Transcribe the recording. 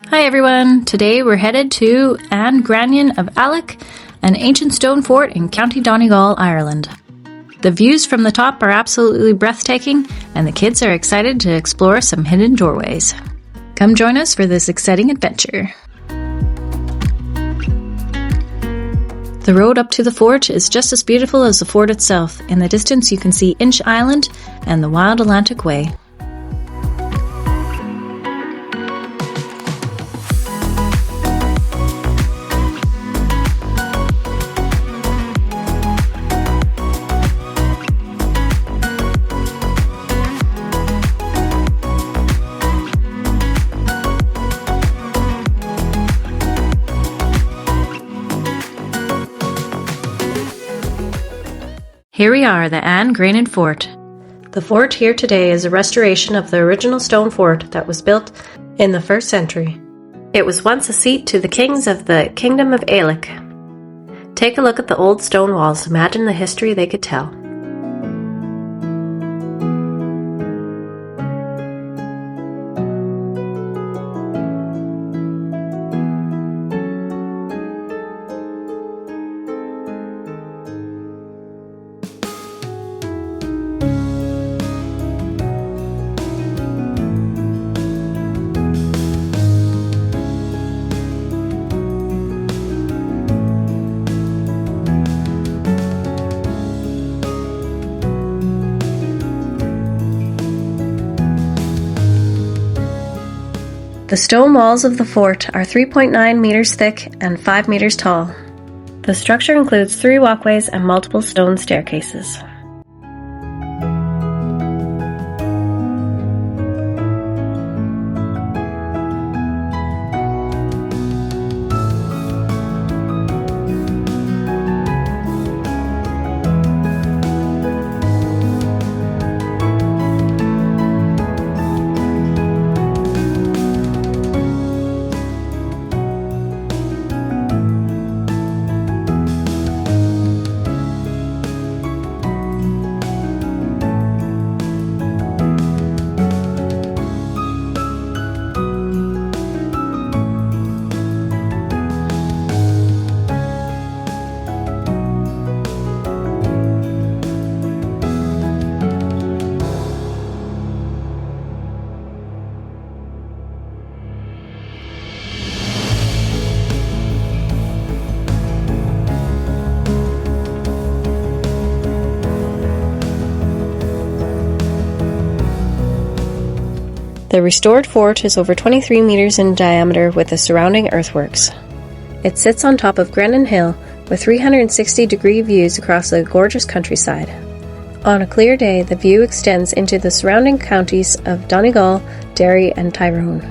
Hi everyone, today we're headed to Grianan of Aileach, an ancient stone fort in County Donegal, Ireland. The views from the top are absolutely breathtaking, and the kids are excited to explore some hidden doorways. Come join us for this exciting adventure. The road up to the fort is just as beautiful as the fort itself. In the distance you can see Inch Island and the Wild Atlantic Way. Here we are, the Grianan Fort. The fort here today is a restoration of the original stone fort that was built in the 1st century. It was once a seat to the kings of the Kingdom of Aileach. Take a look at the old stone walls, imagine the history they could tell. The stone walls of the fort are 3.9 meters thick and 5 meters tall. The structure includes 3 walkways and multiple stone staircases. The restored fort is over 23 meters in diameter with the surrounding earthworks. It sits on top of Grianan Hill with 360-degree views across the gorgeous countryside. On a clear day, the view extends into the surrounding counties of Donegal, Derry and Tyrone.